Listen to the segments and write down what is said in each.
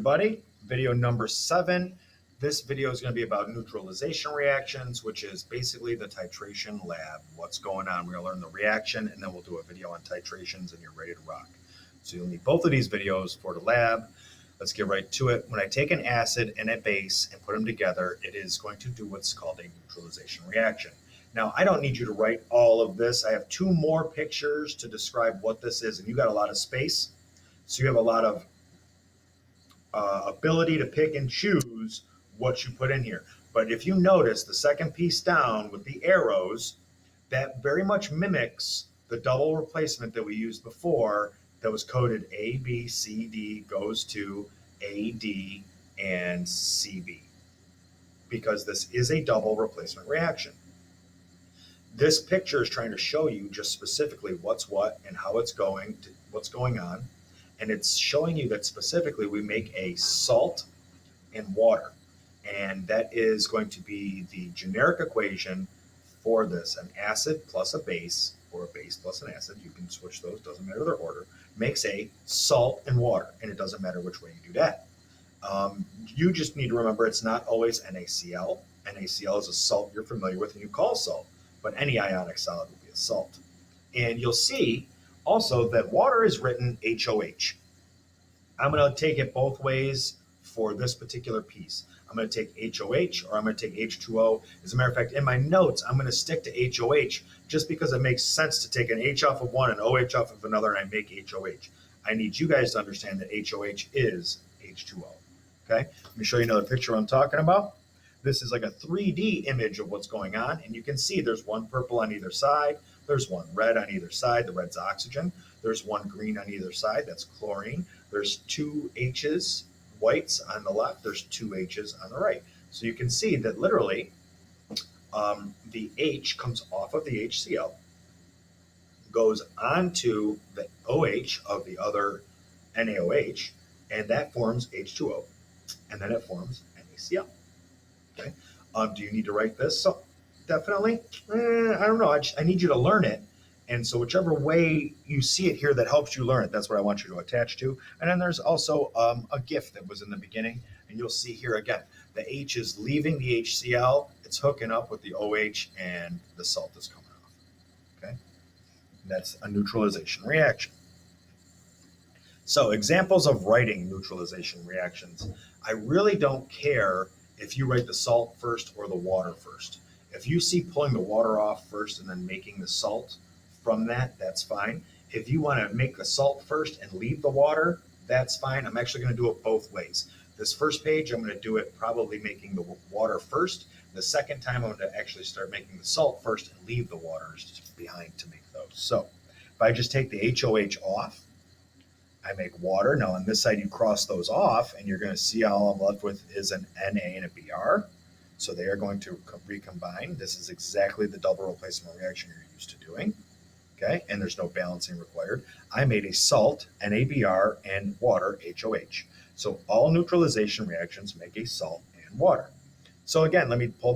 everybody. Video number 7. This video is going to be about neutralization reactions, which is basically the titration lab. What's going on? We're going to learn the reaction, and then we'll do a video on titrations, and you're ready to rock. So you'll need both of these videos for the lab. Let's get right to it. When I take an acid and a base and put them together, it is going to do what's called a neutralization reaction. Now, I don't need you to write all of this. I have 2 more pictures to describe what this is, and you got a lot of space. So you have a lot of ability to pick and choose what you put in here. But if you notice the second piece down with the arrows, that very much mimics the double replacement that we used before that was coded A, B, C, D goes to A, D, and CB, because this is a double replacement reaction. This picture is trying to show you just specifically what's what and how it's going to, what's going on. And it's showing you that specifically we make a salt and water. And that is going to be the generic equation for this. An acid plus a base, or a base plus an acid, you can switch those, doesn't matter their order, makes a salt and water. And it doesn't matter which way you do that. You just need to remember it's not always NaCl. NaCl is a salt you're familiar with and you call salt, but any ionic solid will be a salt. And you'll see also that water is written HOH. I'm going to take it both ways for this particular piece. I'm going to take HOH or I'm going to take H2O. As a matter of fact, in my notes, I'm going to stick to HOH just because it makes sense to take an H off of one and OH off of another, and I make HOH. I need you guys to understand that HOH is H2O. Okay, let me show you another picture I'm talking about. This is like a 3D image of what's going on, and you can see there's one purple on either side. There's one red on either side. The red's oxygen. There's one green on either side. That's chlorine. There's 2 H's, whites on the left. There's 2 H's on the right. So you can see that literally the H comes off of the HCl, goes onto the OH of the other NaOH, and that forms H2O, and then it forms NaCl. Okay. Do you need to write this? So definitely. I don't know. I need you to learn it. And so whichever way you see it here that helps you learn it, that's what I want you to attach to. And then there's also a GIF that was in the beginning. And you'll see here again, the H is leaving the HCl. It's hooking up with the OH and the salt is coming off. Okay. And that's a neutralization reaction. So examples of writing neutralization reactions. I really don't care if you write the salt first or the water first. If you see pulling the water off first and then making the salt from that, that's fine. If you want to make the salt first and leave the water, that's fine. I'm actually going to do it both ways. This first page, I'm going to do it probably making the water first. The second time, I'm going to actually start making the salt first and leave the waters behind to make those. So if I just take the HOH off, I make water. Now on this side, you cross those off, and you're going to see all I'm left with is an Na and a Br. So they are going to recombine. This is exactly the double replacement reaction you're used to doing. Okay, and there's no balancing required. I made a salt, NaBr, and water, HOH. So all neutralization reactions make a salt and water. So again, let me pull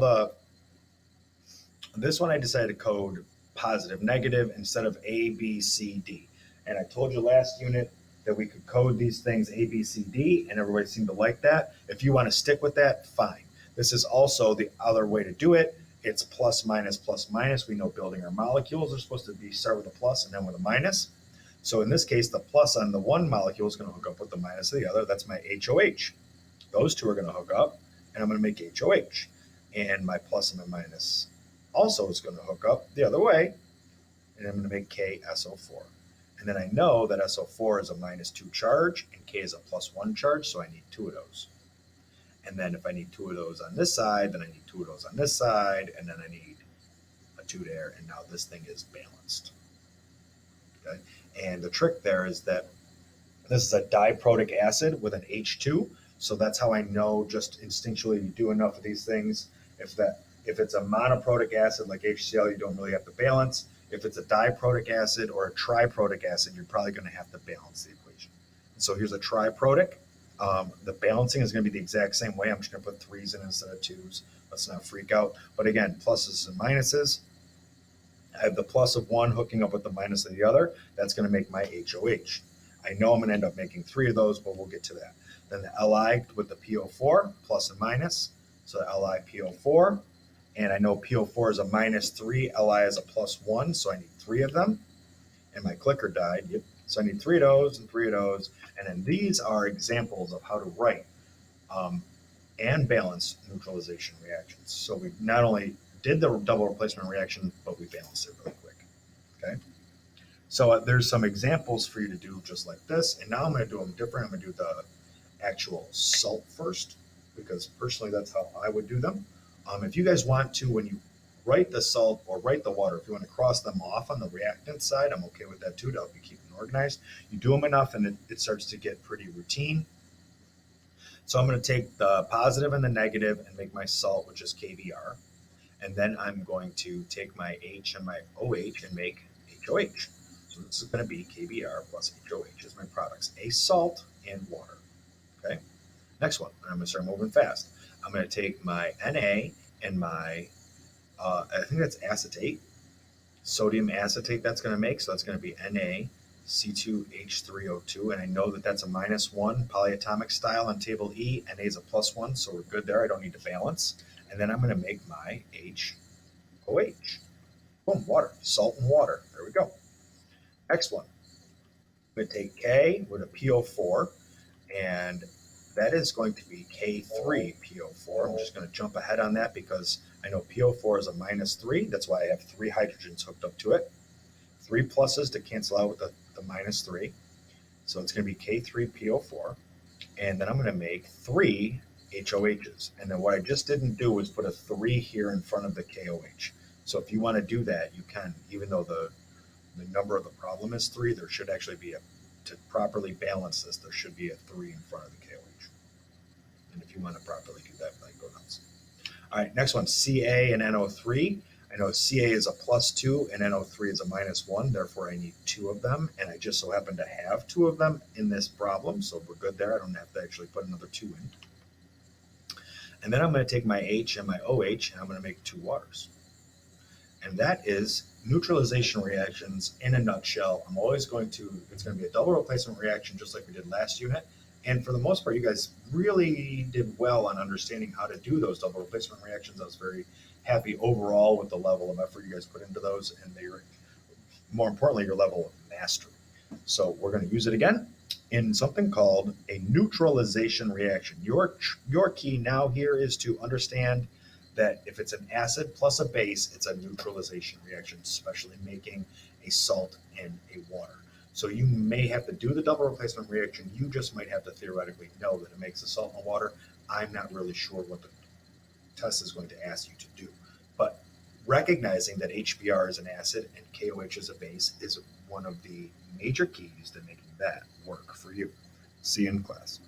this one I decided to code positive, negative instead of A, B, C, D. And I told you last unit that we could code these things A, B, C, D, and everybody seemed to like that. If you want to stick with that, fine. This is also the other way to do it. It's plus, minus, plus, minus. We know building our molecules are supposed to start with a plus and then with a minus. So in this case, the plus on the one molecule is going to hook up with the minus of the other. That's my HOH. Those two are going to hook up, and I'm going to make HOH. And my plus and my minus also is going to hook up the other way, and I'm going to make KSO4. And then I know that SO4 is a -2 charge and K is a +1 charge, so I need 2 of those. And then if I need 2 of those on this side, then I need 2 of those on this side, and then I need a 2 there, and now this thing is balanced. Okay? And the trick there is that this is a diprotic acid with an H2, so that's how I know just instinctually you do enough of these things. If it's a monoprotic acid like HCl, you don't really have to balance. If it's a diprotic acid or a triprotic acid, you're probably going to have to balance the equation. And so here's a triprotic. The balancing is going to be the exact same way. I'm just going to put 3s in instead of 2s. Let's not freak out. But again, pluses and minuses. I have the plus of one hooking up with the minus of the other. That's going to make my HOH. I know I'm going to end up making 3 of those, but we'll get to that. Then the Li with the PO4, plus and minus. So LiPO4. And I know PO4 is a -3, Li is a +1, so I need 3 of them. And my clicker died. Yep. So I need 3 of those and 3 of those. And then these are examples of how to write and balance neutralization reactions. So we not only did the double replacement reaction, but we balanced it really quick. Okay. So there's some examples for you to do just like this. And now I'm going to do them different. I'm going to do the actual salt first, because personally that's how I would do them. If you guys want to, when you write the salt or write the water, if you want to cross them off on the reactant side, I'm okay with that too, to help you keep them organized. You do them enough and it starts to get pretty routine. So I'm going to take the positive and the negative and make my salt, which is KBr. And then I'm going to take my H and my OH and make HOH. So this is going to be KBr plus HOH as my products, a salt and water. Okay. Next one, I'm going to start moving fast. I'm going to take my Na and my, I think that's acetate, sodium acetate that's going to make. So that's going to be NaC2H3O2. And I know that that's a -1 polyatomic style on table E. Na is a +1, so we're good there. I don't need to balance. And then I'm going to make my HOH. Boom, water, salt and water. There we go. Next one, I'm going to take K with a PO4, and that is going to be K3PO4. I'm just going to jump ahead on that because I know PO4 is a -3. That's why I have 3 hydrogens hooked up to it. 3 pluses to cancel out with the -3. So it's going to be K3PO4. And then I'm going to make 3 HOHs. And then what I just didn't do was put a 3 here in front of the KOH. So if you want to do that, you can, even though the number of the problem is 3, there should actually be to properly balance this, there should be a 3 in front of the KOH. And if you want to properly do that, like go nuts. All right, next one, Ca and NO3. I know Ca is a +2 and NO3 is a -1. Therefore, I need 2 of them. And I just so happen to have 2 of them in this problem. So we're good there. I don't have to actually put another 2 in. And then I'm going to take my H and my OH and I'm going to make 2 waters. And that is neutralization reactions in a nutshell. I'm always going to, it's going to be a double replacement reaction just like we did last unit. And for the most part, you guys really did well on understanding how to do those double replacement reactions. I was very happy overall with the level of effort you guys put into those, and more importantly, your level of mastery. So we're going to use it again in something called a neutralization reaction. Your key now here is to understand that if it's an acid plus a base, it's a neutralization reaction, especially making a salt and a water. So you may have to do the double replacement reaction. You just might have to theoretically know that it makes a salt and water. I'm not really sure what the test is going to ask you to do. But recognizing that HBr is an acid and KOH is a base is one of the major keys to making that work for you. See you in class.